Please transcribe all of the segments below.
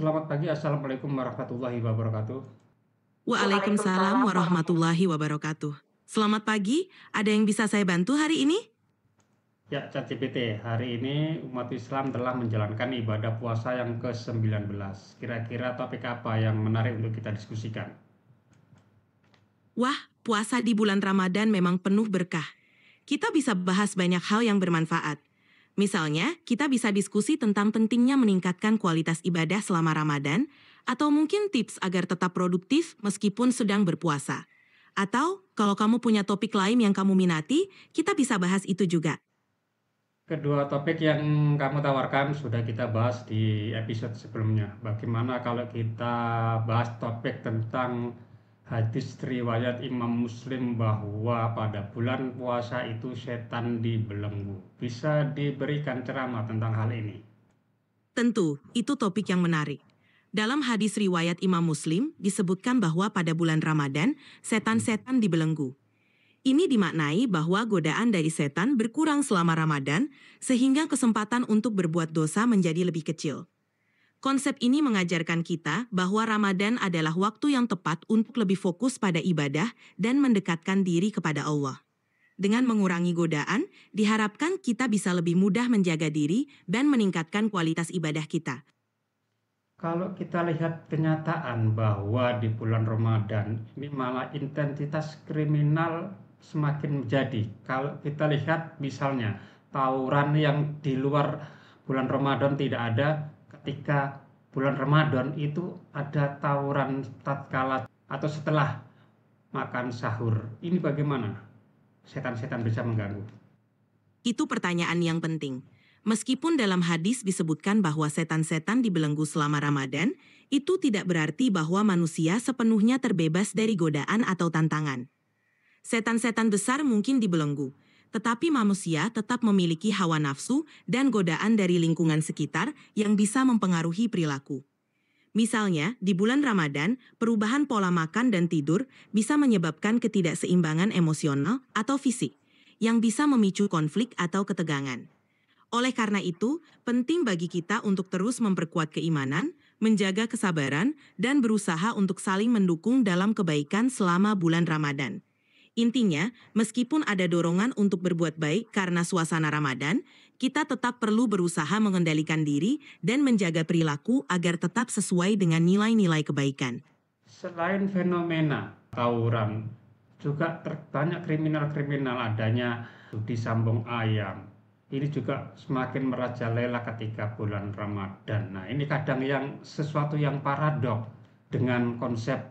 Selamat pagi, Assalamualaikum warahmatullahi wabarakatuh. Waalaikumsalam warahmatullahi wabarakatuh. Selamat pagi, ada yang bisa saya bantu hari ini? Ya, ChatGPT, hari ini umat Islam telah menjalankan ibadah puasa yang ke-19. Kira-kira topik apa yang menarik untuk kita diskusikan? Wah, puasa di bulan Ramadan memang penuh berkah. Kita bisa bahas banyak hal yang bermanfaat. Misalnya, kita bisa diskusi tentang pentingnya meningkatkan kualitas ibadah selama Ramadan, atau mungkin tips agar tetap produktif meskipun sedang berpuasa. Atau, kalau kamu punya topik lain yang kamu minati, kita bisa bahas itu juga. Kedua topik yang kamu tawarkan sudah kita bahas di episode sebelumnya. Bagaimana kalau kita bahas topik tentang hadis riwayat Imam Muslim bahwa pada bulan puasa itu setan dibelenggu. Bisa diberikan ceramah tentang hal ini? Tentu, itu topik yang menarik. Dalam hadis riwayat Imam Muslim, disebutkan bahwa pada bulan Ramadan, setan-setan dibelenggu. Ini dimaknai bahwa godaan dari setan berkurang selama Ramadan, sehingga kesempatan untuk berbuat dosa menjadi lebih kecil. Konsep ini mengajarkan kita bahwa Ramadan adalah waktu yang tepat untuk lebih fokus pada ibadah dan mendekatkan diri kepada Allah. Dengan mengurangi godaan, diharapkan kita bisa lebih mudah menjaga diri dan meningkatkan kualitas ibadah kita. Kalau kita lihat kenyataan bahwa di bulan Ramadan ini malah intensitas kriminal semakin menjadi. Kalau kita lihat misalnya tawuran yang di luar bulan Ramadan tidak ada, ketika bulan Ramadan itu ada tawuran tatkala atau setelah makan sahur. Ini bagaimana? Setan-setan bisa mengganggu. Itu pertanyaan yang penting. Meskipun dalam hadis disebutkan bahwa setan-setan dibelenggu selama Ramadan, itu tidak berarti bahwa manusia sepenuhnya terbebas dari godaan atau tantangan. Setan-setan besar mungkin dibelenggu, tetapi manusia tetap memiliki hawa nafsu dan godaan dari lingkungan sekitar yang bisa mempengaruhi perilaku. Misalnya, di bulan Ramadan, perubahan pola makan dan tidur bisa menyebabkan ketidakseimbangan emosional atau fisik, yang bisa memicu konflik atau ketegangan. Oleh karena itu, penting bagi kita untuk terus memperkuat keimanan, menjaga kesabaran, dan berusaha untuk saling mendukung dalam kebaikan selama bulan Ramadan. Intinya, meskipun ada dorongan untuk berbuat baik karena suasana Ramadan, kita tetap perlu berusaha mengendalikan diri dan menjaga perilaku agar tetap sesuai dengan nilai-nilai kebaikan. Selain fenomena tawuran, juga banyak kriminal-kriminal adanya judi sambung ayam. Ini juga semakin merajalela ketika bulan Ramadan. Nah, ini kadang yang sesuatu yang paradok dengan konsep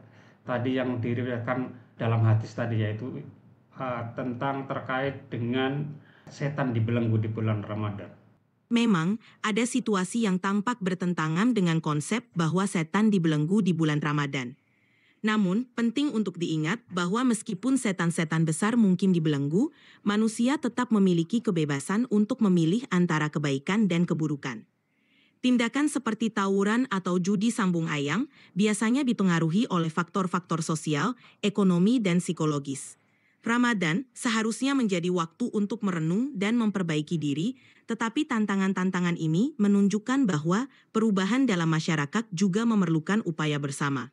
tadi yang diriwayatkan dalam hadis tadi, yaitu tentang terkait dengan setan dibelenggu di bulan Ramadan. Memang, ada situasi yang tampak bertentangan dengan konsep bahwa setan dibelenggu di bulan Ramadan. Namun, penting untuk diingat bahwa meskipun setan-setan besar mungkin dibelenggu, manusia tetap memiliki kebebasan untuk memilih antara kebaikan dan keburukan. Tindakan seperti tawuran atau judi sambung ayam biasanya dipengaruhi oleh faktor-faktor sosial, ekonomi, dan psikologis. Ramadan seharusnya menjadi waktu untuk merenung dan memperbaiki diri, tetapi tantangan-tantangan ini menunjukkan bahwa perubahan dalam masyarakat juga memerlukan upaya bersama.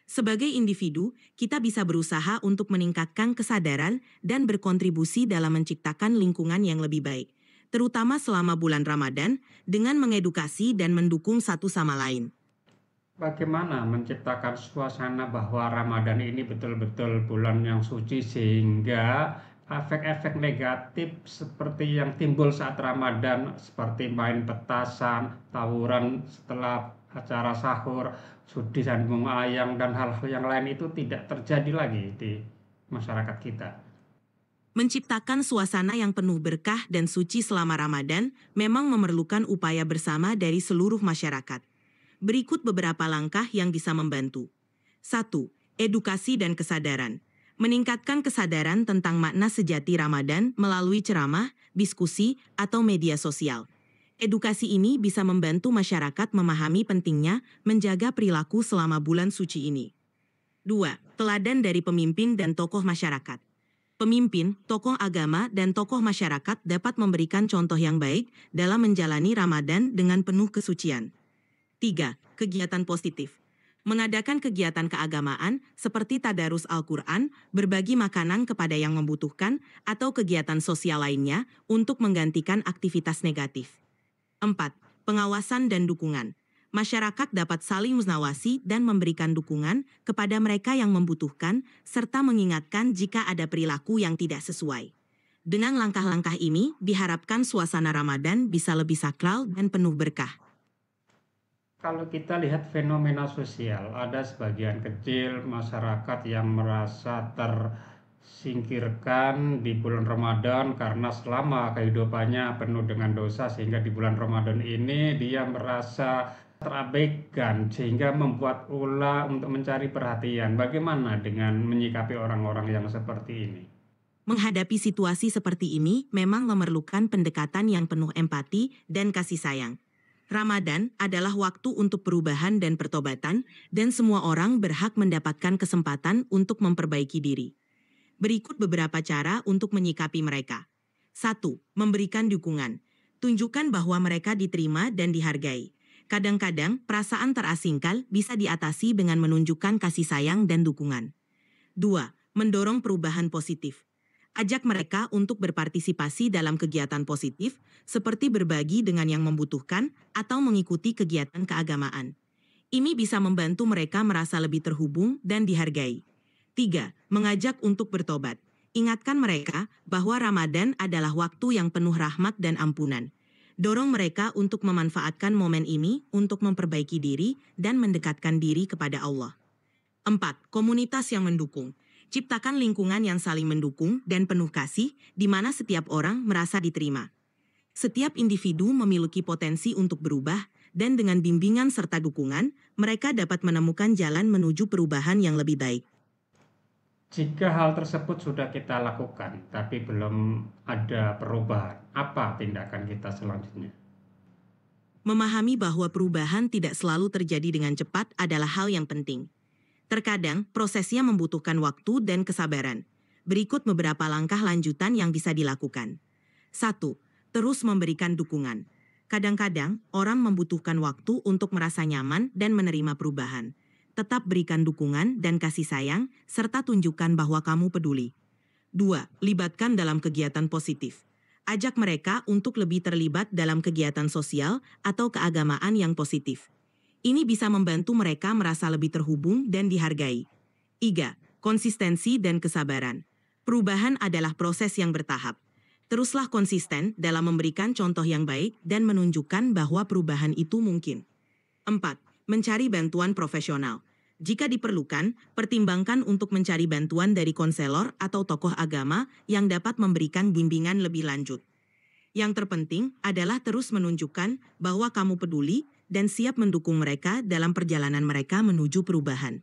Sebagai individu, kita bisa berusaha untuk meningkatkan kesadaran dan berkontribusi dalam menciptakan lingkungan yang lebih baik, terutama selama bulan Ramadan, dengan mengedukasi dan mendukung satu sama lain. Bagaimana menciptakan suasana bahwa Ramadan ini betul-betul bulan yang suci sehingga efek-efek negatif seperti yang timbul saat Ramadan seperti main petasan, tawuran setelah acara sahur, judi sambung ayam dan hal-hal yang lain itu tidak terjadi lagi di masyarakat kita. Menciptakan suasana yang penuh berkah dan suci selama Ramadan memang memerlukan upaya bersama dari seluruh masyarakat. Berikut beberapa langkah yang bisa membantu. 1. Edukasi dan kesadaran. Meningkatkan kesadaran tentang makna sejati Ramadan melalui ceramah, diskusi, atau media sosial. Edukasi ini bisa membantu masyarakat memahami pentingnya menjaga perilaku selama bulan suci ini. 2. Teladan dari pemimpin dan tokoh masyarakat. Pemimpin, tokoh agama, dan tokoh masyarakat dapat memberikan contoh yang baik dalam menjalani Ramadan dengan penuh kesucian. 3. Kegiatan positif. Mengadakan kegiatan keagamaan seperti tadarus Al-Quran, berbagi makanan kepada yang membutuhkan, atau kegiatan sosial lainnya untuk menggantikan aktivitas negatif. 4. Pengawasan dan dukungan. Masyarakat dapat saling mengawasi dan memberikan dukungan kepada mereka yang membutuhkan, serta mengingatkan jika ada perilaku yang tidak sesuai. Dengan langkah-langkah ini, diharapkan suasana Ramadan bisa lebih sakral dan penuh berkah. Kalau kita lihat fenomena sosial, ada sebagian kecil masyarakat yang merasa tersingkirkan di bulan Ramadan karena selama kehidupannya penuh dengan dosa, sehingga di bulan Ramadan ini dia merasa terabaikan sehingga membuat ulah untuk mencari perhatian. Bagaimana dengan menyikapi orang-orang yang seperti ini? Menghadapi situasi seperti ini memang memerlukan pendekatan yang penuh empati dan kasih sayang. Ramadan adalah waktu untuk perubahan dan pertobatan, dan semua orang berhak mendapatkan kesempatan untuk memperbaiki diri. Berikut beberapa cara untuk menyikapi mereka. 1. Memberikan dukungan. Tunjukkan bahwa mereka diterima dan dihargai. Kadang-kadang, perasaan terasingkan bisa diatasi dengan menunjukkan kasih sayang dan dukungan. 2. Mendorong perubahan positif. Ajak mereka untuk berpartisipasi dalam kegiatan positif, seperti berbagi dengan yang membutuhkan atau mengikuti kegiatan keagamaan. Ini bisa membantu mereka merasa lebih terhubung dan dihargai. 3. Mengajak untuk bertobat. Ingatkan mereka bahwa Ramadan adalah waktu yang penuh rahmat dan ampunan. Dorong mereka untuk memanfaatkan momen ini untuk memperbaiki diri dan mendekatkan diri kepada Allah. 4. Komunitas yang mendukung. Ciptakan lingkungan yang saling mendukung dan penuh kasih, di mana setiap orang merasa diterima. Setiap individu memiliki potensi untuk berubah, dan dengan bimbingan serta dukungan, mereka dapat menemukan jalan menuju perubahan yang lebih baik. Jika hal tersebut sudah kita lakukan, tapi belum ada perubahan, apa tindakan kita selanjutnya? Memahami bahwa perubahan tidak selalu terjadi dengan cepat adalah hal yang penting. Terkadang, prosesnya membutuhkan waktu dan kesabaran. Berikut beberapa langkah lanjutan yang bisa dilakukan. 1. Terus memberikan dukungan. Kadang-kadang, orang membutuhkan waktu untuk merasa nyaman dan menerima perubahan. Tetap berikan dukungan dan kasih sayang, serta tunjukkan bahwa kamu peduli. 2. Libatkan dalam kegiatan positif. Ajak mereka untuk lebih terlibat dalam kegiatan sosial atau keagamaan yang positif. Ini bisa membantu mereka merasa lebih terhubung dan dihargai. 3. Konsistensi dan kesabaran. Perubahan adalah proses yang bertahap. Teruslah konsisten dalam memberikan contoh yang baik dan menunjukkan bahwa perubahan itu mungkin. 4. Mencari bantuan profesional. Jika diperlukan, pertimbangkan untuk mencari bantuan dari konselor atau tokoh agama yang dapat memberikan bimbingan lebih lanjut. Yang terpenting adalah terus menunjukkan bahwa kamu peduli dan siap mendukung mereka dalam perjalanan mereka menuju perubahan.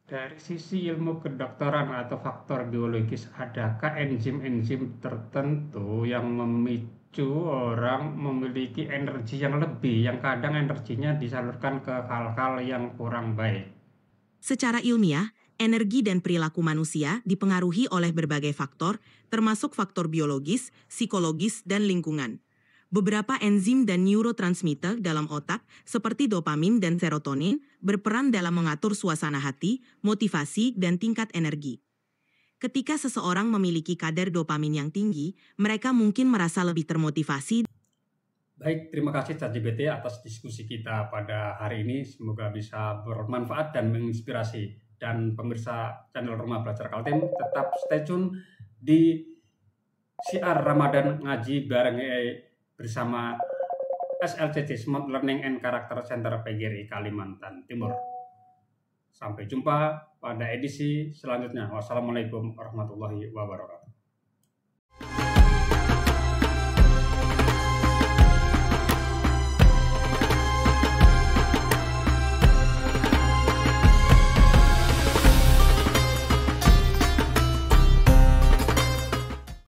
Dari sisi ilmu kedokteran atau faktor biologis, adakah enzim-enzim tertentu yang memicu orang memiliki energi yang lebih, yang kadang energinya disalurkan ke hal-hal yang kurang baik? Secara ilmiah, energi dan perilaku manusia dipengaruhi oleh berbagai faktor, termasuk faktor biologis, psikologis, dan lingkungan. Beberapa enzim dan neurotransmitter dalam otak, seperti dopamin dan serotonin, berperan dalam mengatur suasana hati, motivasi, dan tingkat energi. Ketika seseorang memiliki kadar dopamin yang tinggi, mereka mungkin merasa lebih termotivasi. Baik, terima kasih ChatGPT atas diskusi kita pada hari ini. Semoga bisa bermanfaat dan menginspirasi. Dan pemirsa channel Rumah Belajar Kaltim, tetap stay tune di siar Ramadan Ngaji bareng bersama SLCC Smart Learning and Character Center PGRI Kalimantan Timur. Sampai jumpa pada edisi selanjutnya. Wassalamualaikum warahmatullahi wabarakatuh.